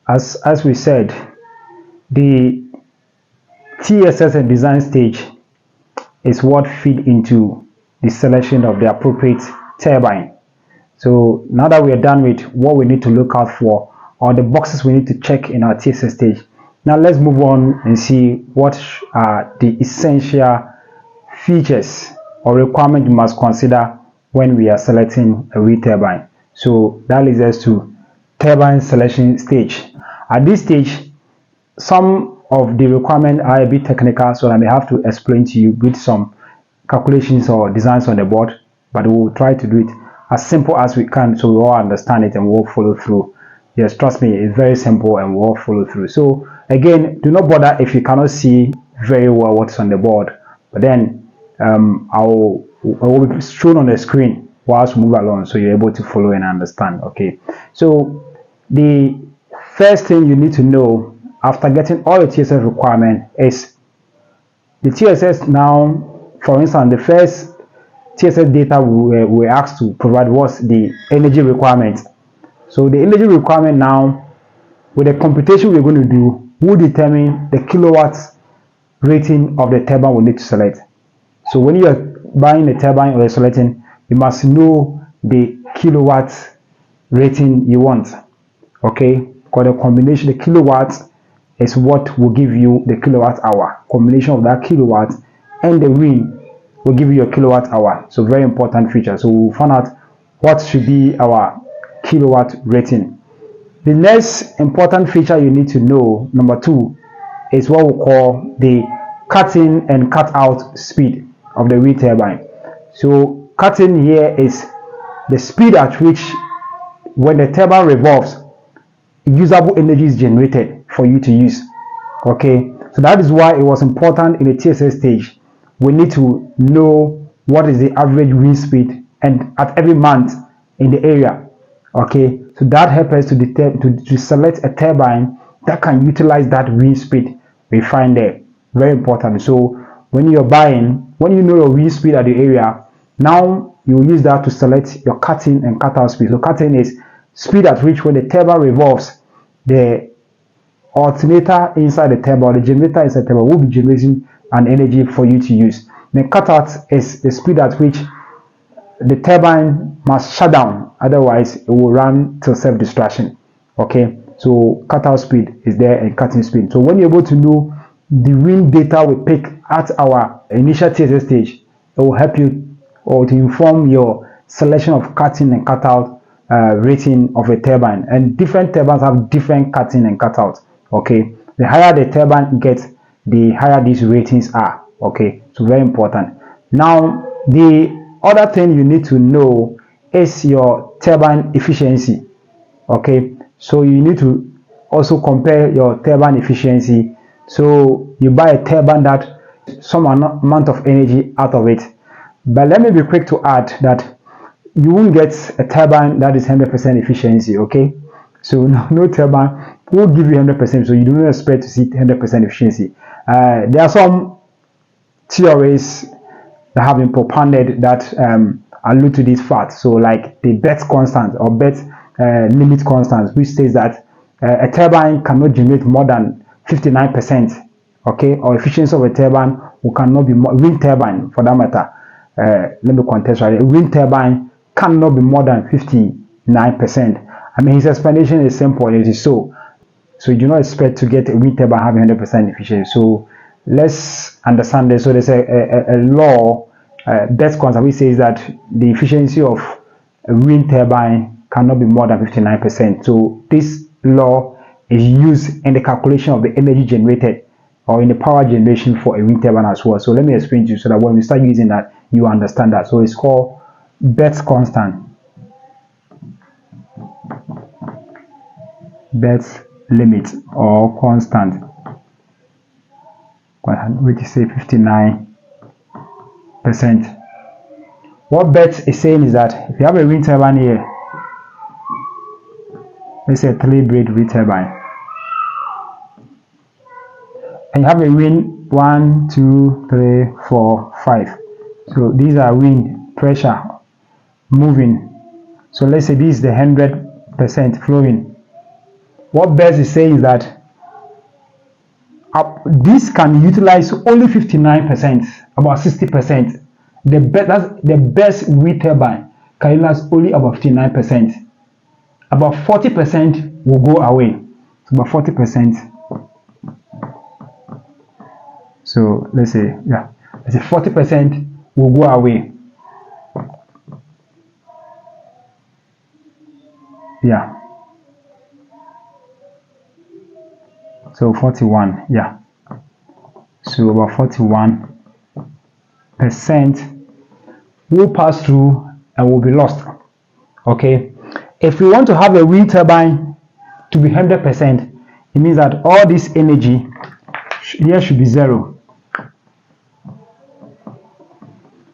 As we said, the TSS and design stage is what feed into the selection of the appropriate turbine. So now that we are done with what we need to look out for or the boxes we need to check in our TSS stage, now let's move on and see what are the essential features or requirements you must consider when we are selecting a wind turbine. So that leads us to turbine selection stage. At this stage, some of the requirements are a bit technical, so I may have to explain to you with some calculations or designs on the board, but we will try to do it as simple as we can so we all understand it and we all follow through. Yes, trust me, it's very simple and we all follow through. So again, do not bother if you cannot see very well what's on the board, but then I will be shown on the screen whilst we move along so you're able to follow and understand. Okay, so the first thing you need to know after getting all the TSS requirement is the TSS. Now, for instance, the first TSS data we were asked to provide was the energy requirement. So the energy requirement now, with the computation we're going to do, will determine the kilowatts rating of the turbine we need to select. So when you are buying a turbine or you're selecting, you must know the kilowatt rating you want. Okay, because the combination, the kilowatts is what will give you the kilowatt hour. Combination of that kilowatt and the wind will give you your kilowatt hour. So very important feature. So we'll find out what should be our kilowatt rating. The next important feature you need to know, number 2, is what we call the cut in and cut out speed of the wind turbine. So cut in here is the speed at which when the turbine revolves, usable energy is generated for you to use. Okay, so that is why it was important in the TSS stage. We need to know what is the average wind speed and at every month in the area. Okay, so that helps us to select a turbine that can utilize that wind speed we find there. Very important. So when you're buying, when you know your wind speed at the area, now you use that to select your cut-in and cut-out speed. So cut-in is speed at which when the turbine revolves, the alternator inside the turbine or the generator inside the turbine will be generating an energy for you to use. The cut-out is the speed at which the turbine must shut down, otherwise it will run till self-destruction. Okay, so cut-out speed is there and cut-in speed. So when you're able to know the wind data we pick at our initial TSS stage, it will help you or to inform your selection of cut-in and cut-out rating of a turbine. And different turbines have different cut-in and cut-out. Okay, the higher the turbine gets, the higher these ratings are. Okay, so very important. Now the other thing you need to know is your turbine efficiency. Okay, so you need to also compare your turbine efficiency. So you buy a turbine that some amount of energy out of it. But let me be quick to add that you won't get a turbine that is 100% efficiency. Okay, so no turbine will give you 100%. So you do not expect to see 100% efficiency. There are some theories that have been propounded that allude to this fact. So like the Betz constant or Betz limit constant, which says that a turbine cannot generate more than 59%. Okay, or efficiency of a turbine cannot be more, wind turbine for that matter. Let me contextualize. Wind turbine cannot be more than 59%. I mean, his explanation is simple. It is so. So you do not expect to get a wind turbine having 100% efficiency. So let's understand this. So there's a law, Betz constant, which says that the efficiency of a wind turbine cannot be more than 59%. So this law is used in the calculation of the energy generated or in the power generation for a wind turbine as well. So let me explain to you so that when we start using that, you understand that. So it's called Betz constant. Betz limit or constant, which is say 59%. What Betz is saying is that if you have a wind turbine here, let's say a 3-blade wind turbine, and you have a wind 1, 2, 3, 4, 5. So these are wind pressure moving. So let's say this is the 100% flowing. what Bess is saying is that this can utilize only 59%, about 60%. That's the best wind turbine can utilize only about 59%. About 40% will go away. So about 40%. So let's say 40% will go away. Yeah. So 41, yeah. So about 41% will pass through and will be lost. Okay. If we want to have a wind turbine to be 100%, it means that all this energy here should be 0.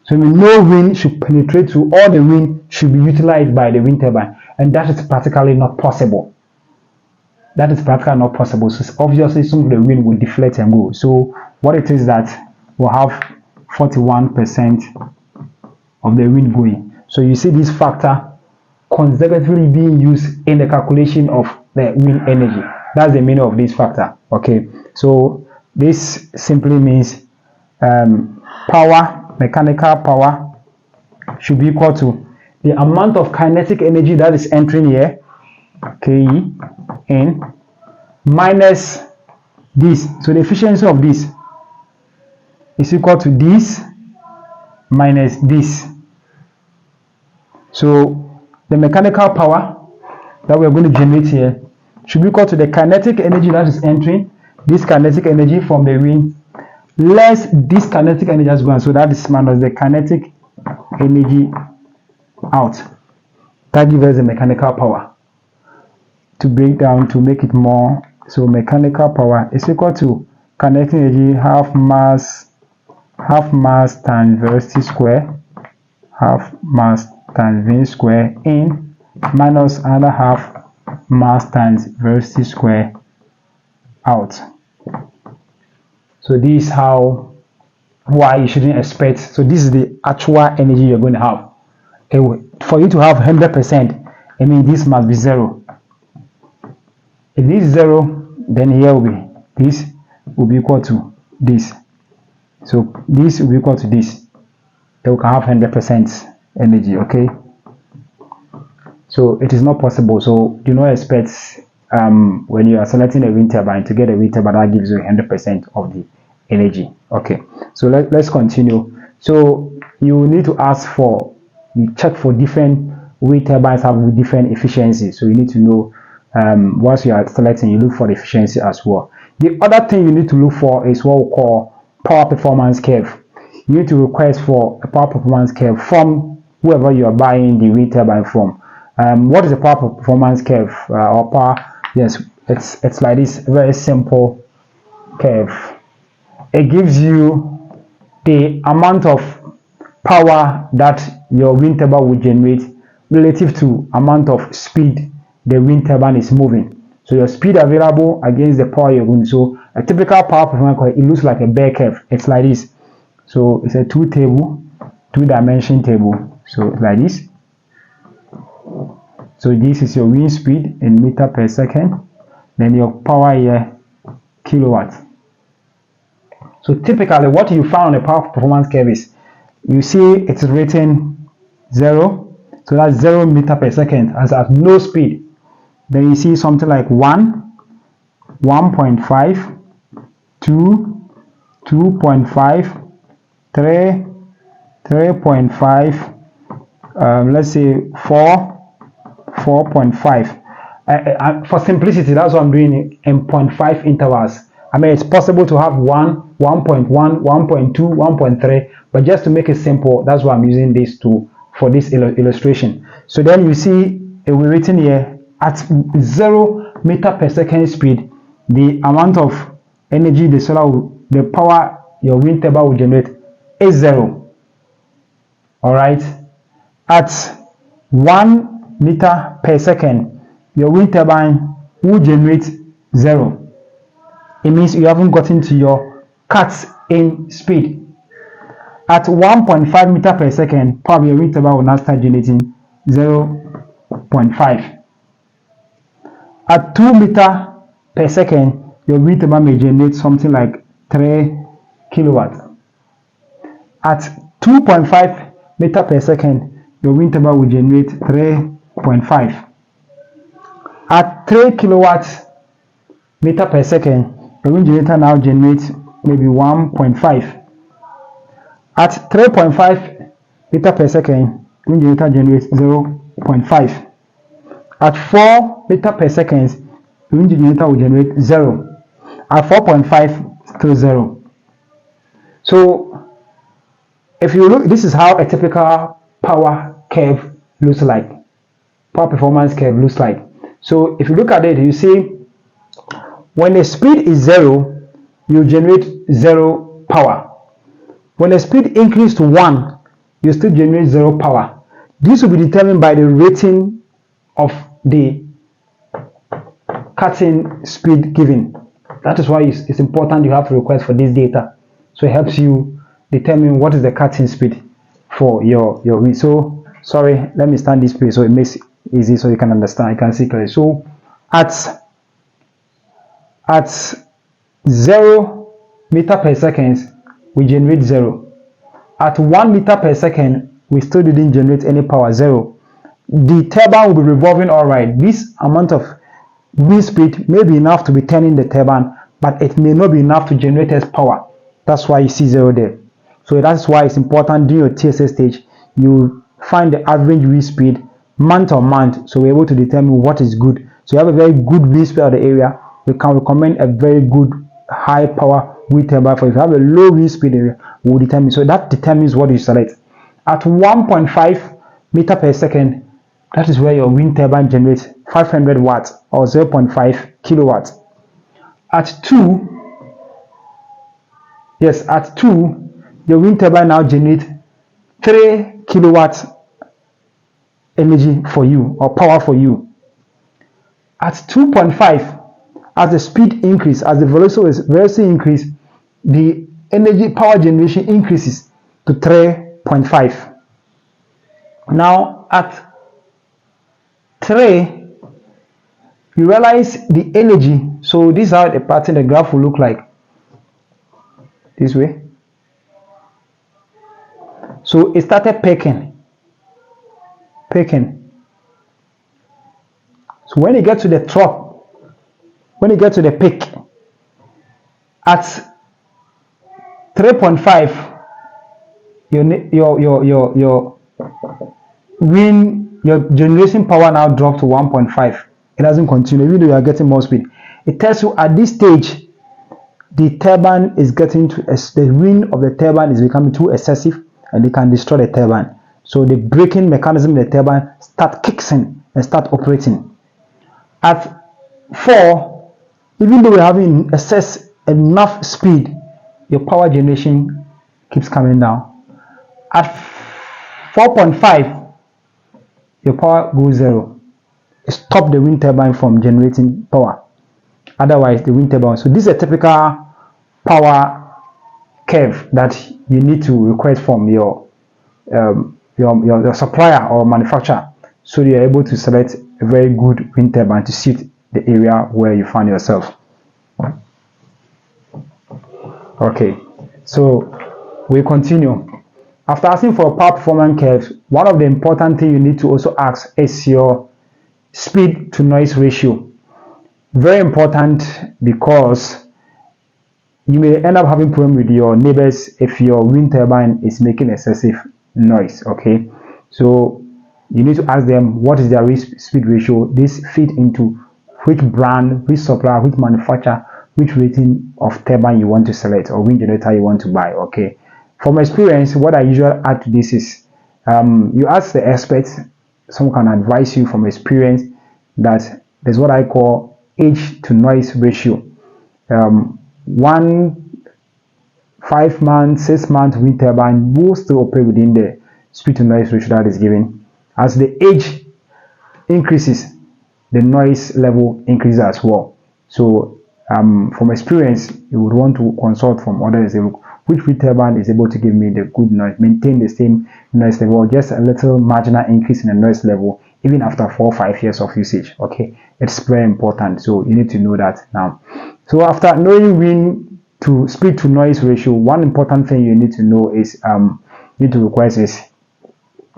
So no wind should penetrate through, all the wind should be utilized by the wind turbine, and that is practically not possible. That is practically not possible. So obviously some of the wind will deflect and go. So what it is that we'll have 41% of the wind going. So you see this factor consecutively being used in the calculation of the wind energy. That's the meaning of this factor. Okay, so this simply means mechanical power should be equal to the amount of kinetic energy that is entering here, Ke in, minus this. So the efficiency of this is equal to this minus this. So the mechanical power that we are going to generate here should be equal to the kinetic energy that is entering, this kinetic energy from the wind, less this kinetic energy that's going. So that is minus the kinetic energy out. That gives us the mechanical power. To break down, to make it more, so mechanical power is equal to kinetic energy half mass times velocity square, half mass times v square in minus another half mass times velocity square out. So this is why you shouldn't expect. So this is the actual energy you're going to have. For you to have 100%, I mean this must be 0. If this is 0, then here will be this will be equal to this. So this will be equal to this. Then we can have 100% energy. Okay. So it is not possible. So do not expect when you are selecting a wind turbine to get a wind turbine that gives you 100% of the energy. Okay. So let's continue. So you need to you check for different wind turbines have different efficiencies. So you need to know once you are selecting, you look for the efficiency as well. The other thing you need to look for is what we call power performance curve. You need to request for a power performance curve from whoever you are buying the wind turbine from. What is a power performance curve or power? Yes, it's like this very simple curve. It gives you the amount of power that your wind turbine will generate relative to amount of speed the wind turbine is moving. So your speed available against the power you're going. So a typical power performance curve, it looks like a bear curve. It's like this. So it's a two-dimension table. So like this. So this is your wind speed in meter per second. Then your power here, kilowatt. So typically what you found on the power performance curve is, you see it's written 0. So that's 0 meter per second as at no speed. Then you see something like 1, 1.5, 2, 2.5, 3, 3.5, let's say 4, 4.5. For simplicity, that's what I'm doing in 0.5 intervals. I mean, it's possible to have 1, 1.1, 1.2, 1.3, but just to make it simple, that's why I'm using these two for this illustration. So then you see it will be written here at 0 meter per second speed, the amount of energy the power your wind turbine will generate is 0. All right. At 1 meter per second, your wind turbine will generate 0. It means you haven't gotten to your cuts in speed. At 1.5 meter per second, probably your wind turbine will now start generating 0.5. At 2 meter per second, your wind turbine may generate something like 3 kilowatts. At 2.5 meter per second, your wind turbine will generate 3.5. At 3 kilowatts meter per second, your wind generator now generates maybe 1.5. At 3.5 meter per second, wind generator generates 0.5. At 4 meter per second, the wind generator will generate 0. At 4.5, still 0. So if you look, this is how a typical power curve looks like. Power performance curve looks like. So if you look at it, you see when the speed is 0, you generate 0 power. When the speed increases to 1, you still generate 0 power. This will be determined by the rating of the cutting speed given. That is why it's important you have to request for this data. So it helps you determine what is the cutting speed for your wind. So sorry, let me stand this place so it makes it easy so you can understand, you can see clearly. So at 0 meter per second, we generate 0. At 1 meter per second, we still didn't generate any power, 0. The turbine will be revolving all right. This amount of wind speed may be enough to be turning the turbine, but it may not be enough to generate as power. That's why you see 0 there. So that's why it's important during your TSS stage, you find the average wind speed month on month, so we're able to determine what is good. So you have a very good wind speed of the area, we can recommend a very good high power wind turbine. For if you have a low wind speed area, we will determine. So that determines what you select. At 1.5 meter per second, that is where your wind turbine generates 500 watts or 0.5 kilowatts. At 2, your wind turbine now generates 3 kilowatts energy for you or power for you. At 2.5, as the speed increases, as the velocity increases, the energy power generation increases to 3.5. Now at 3, you realize the energy. So this is how the pattern, the graph will look like. This way. So it started peaking. So when you get to the top, when you get to the peak, at 3.5, your wind, your generation power now dropped to 1.5. It doesn't continue, even though you are getting more speed. It tells you at this stage, the turbine is getting to the wind of the turbine is becoming too excessive, and they can destroy the turbine. So the braking mechanism in the turbine kicks in and start operating. At 4, even though we're having enough speed, your power generation keeps coming down. At 4.5, your power goes 0. Stop the wind turbine from generating power. Otherwise, the wind turbine. So this is a typical power curve that you need to request from your supplier or manufacturer, so you're able to select a very good wind turbine to suit the area where you find yourself. Okay, so we continue. After asking for a power performance curve, one of the important things you need to also ask is your speed to noise ratio. Very important, because you may end up having problem with your neighbors if your wind turbine is making excessive noise. Okay, so you need to ask them what is their speed ratio. This feed into which brand, which supplier, which manufacturer, which rating of turbine you want to select or wind generator you want to buy. Okay, from experience, what I usually add to this is you ask the experts. Someone can advise you from experience that there's what I call age to noise ratio. 1 5 months, 6 months wind turbine will still operate within the speed to noise ratio that is given. As the age increases, the noise level increases as well. So from experience, you would want to consult from others. Look, which wind turbine is able to give me the good noise, maintain the same noise level, just a little marginal increase in the noise level, even after 4 or 5 years of usage. Okay, it's very important. So you need to know that now. So after knowing wind to speed to noise ratio, one important thing you need to know is need to request is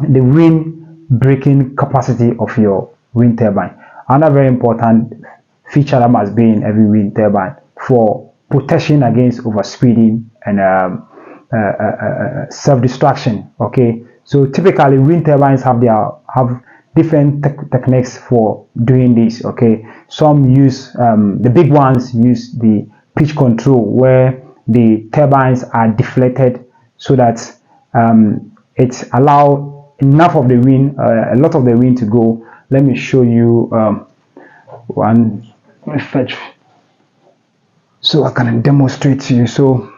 the wind breaking capacity of your wind turbine. Another very important feature that must be in every wind turbine for protection against overspeeding and self-destruction. Okay, so typically wind turbines have different techniques for doing this. Okay, some use the big ones use the pitch control, where the turbines are deflated so that it allows enough of the wind, a lot of the wind to go. Let me show you one. Let me fetch so I can demonstrate to you. So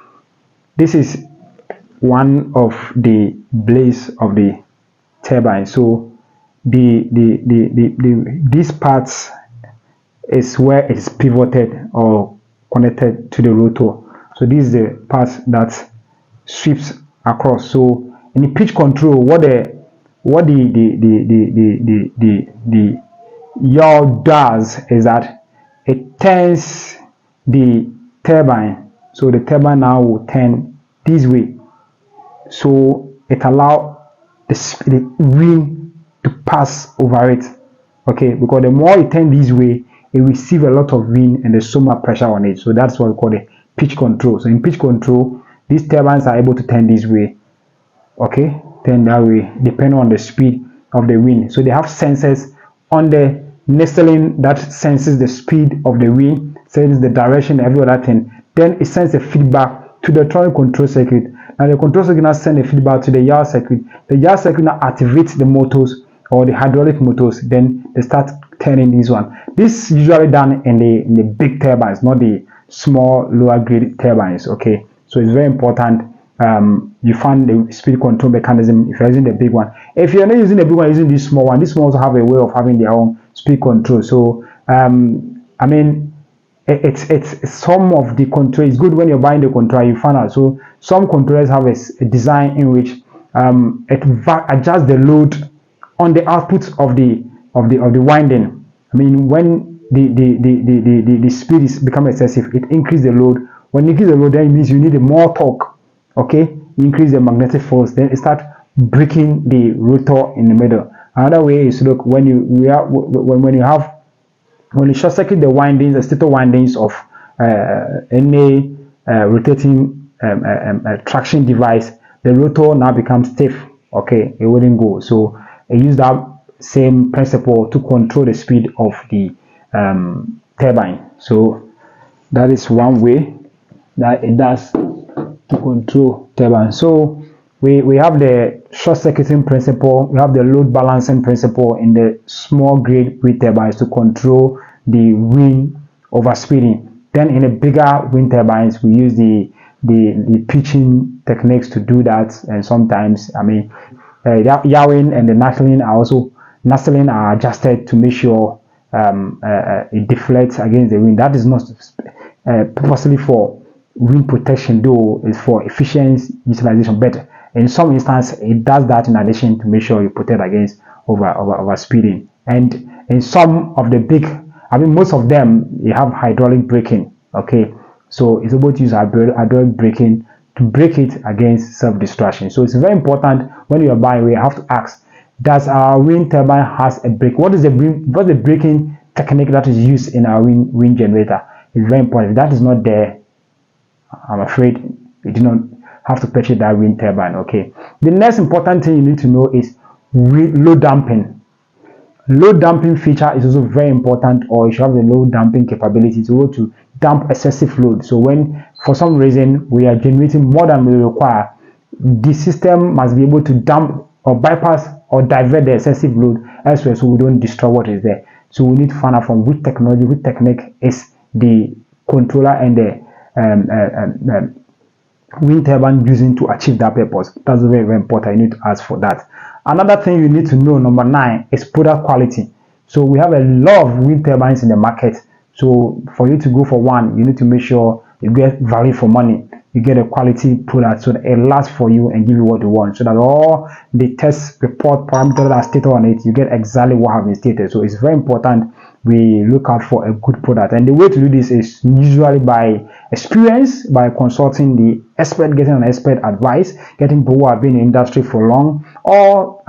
this is one of the blades of the turbine. So this part is where it's pivoted or connected to the rotor. So this is the part that sweeps across. So in the pitch control, what the yaw does is that it turns the turbine. So the turbine now will turn this way. So it allows the wind to pass over it. Okay, because the more it turns this way, it receives a lot of wind and there's so much pressure on it. So that's what we call the pitch control. So in pitch control, these turbines are able to turn this way. Okay, turn that way depending on the speed of the wind. So they have sensors on the nacelle that senses the speed of the wind, senses the direction, every other thing. Then it sends a feedback to the electronic control circuit. Now the control circuit now sends a feedback to the yaw circuit. The yaw circuit now activates the motors or the hydraulic motors. Then they start turning this one. This is usually done in the big turbines, not the small lower grade turbines. Okay, so it's very important. You find the speed control mechanism if you're using the big one. If you're not using the big one, using this small one. This small also have a way of having their own speed control. So I mean, it's some of the control. It's good when you're buying the controller, you find out. So some controllers have a design in which it adjusts the load on the output of the winding. I mean, when the speed is become excessive, it increases the load. When you increase the load, then it means you need more torque. Okay, increase the magnetic force, then it start breaking the rotor in the middle. Another way is, look, when you short circuit the windings, the stator windings of any rotating traction device, the rotor now becomes stiff. Okay, it wouldn't go. So I use that same principle to control the speed of the turbine. So that is one way that it does to control turbine. So we have the short circuiting principle, we have the load balancing principle in the small grade wind turbines to control the wind overspeeding. Then in the bigger wind turbines, we use the pitching techniques to do that. And sometimes, I mean, yawing and the nacelle are adjusted to make sure it deflects against the wind. That is not purposely for wind protection, though it's for efficient utilization. But in some instances, it does that in addition to make sure you protect against overspeeding. And in some of the big, I mean, most of them, you have hydraulic braking. Okay, so it's able to use hydraulic braking to break it against self-destruction. So it's very important when you are buying. We have to ask: does our wind turbine has a brake? What's the braking technique that is used in our wind generator? It's very important. If that is not there, I'm afraid you do not have to purchase that wind turbine. Okay. The next important thing you need to know is load damping. Load damping feature is also very important, or you should have the load damping capability to go to damp excessive load. So when for some reason we are generating more than we require, the system must be able to damp or bypass or divert the excessive load elsewhere, so we don't destroy what is there. So we need to find out from which technology, which technique is the controller and the wind turbine using to achieve that purpose. That's very, very important. You need to ask for that. Another thing you need to know, number 9, is product quality. So we have a lot of wind turbines in the market. So for you to go for one, you need to make sure you get value for money. You get a quality product so that it lasts for you and give you what you want. So that all the test report parameters that are stated on it, you get exactly what have been stated. So it's very important we look out for a good product. And the way to do this is usually by experience, by consulting the expert, getting an expert advice, getting people who have been in the industry for long, or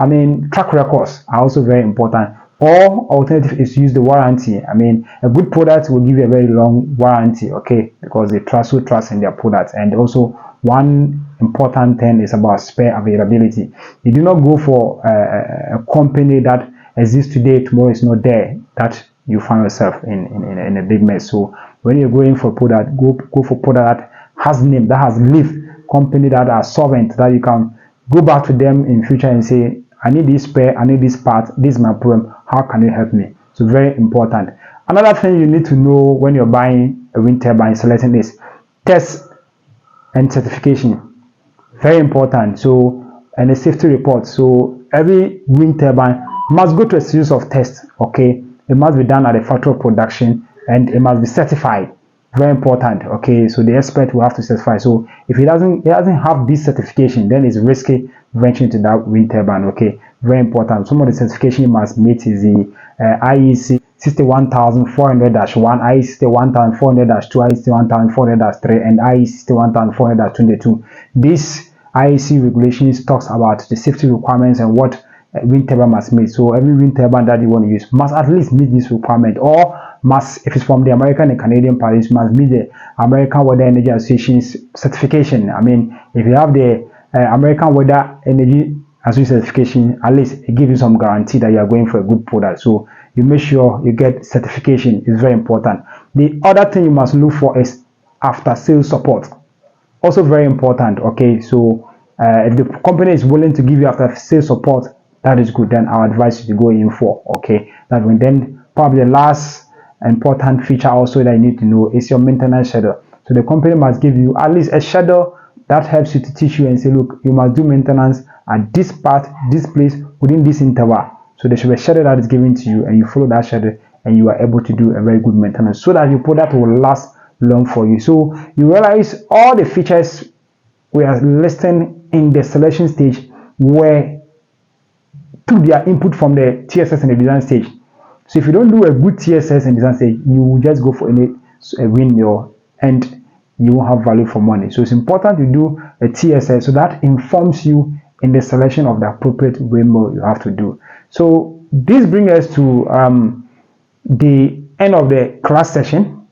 track records are also very important. Or alternative is use the warranty. A good product will give you a very long warranty, okay, because they trust in their product. And also one important thing is about spare availability. You do not go for a company that exists today, tomorrow is not there, that you find yourself in a big mess. So when you're going for product, go for product that has name, that has lived, company that are solvent, that you can go back to them in future and say, I need this spare, I need this part, this is my problem, how can you help me? So very important. Another thing you need to know when you're buying a wind turbine, selecting is test and certification. Very important. So, and a safety report. So every wind turbine must go to a series of tests, okay? It must be done at the factory of production and it must be certified. Very important, okay? So the expert will have to certify. So if it doesn't have this certification, then it's risky venturing into that wind turbine, okay? Very important. Some of the certification you must meet is the IEC 61400-1, IEC 61400-2, IEC 61400-3, and IEC 61400-22. This IEC regulations talks about the safety requirements and what wind turbine must meet. So every wind turbine that you want to use must at least meet this requirement, or must, if it's from the American and Canadian parties, must meet the American Weather Energy Association's certification. If you have the American Weather Energy Association certification, at least it gives you some guarantee that you are going for a good product. So you make sure you get certification. It's very important. The other thing you must look for is after sales support. Also very important, okay? So if the company is willing to give you after sales support, that is good. Then I'll advise you to go in for, okay? That when then probably the last important feature also that you need to know is your maintenance schedule. So the company must give you at least a schedule that helps you to teach you and say, look, you must do maintenance at this part, this place, within this interval. So there should be a schedule that is given to you and you follow that schedule and you are able to do a very good maintenance so that your product will last long for you. So you realize all the features we are listing in the selection stage were took their input from the TSS and the design stage. So if you don't do a good TSS and design stage, you will just go for any windmill and you won't have value for money. So it's important to do a TSS so that informs you in the selection of the appropriate windmill you have to do. So this brings us to the end of the class session.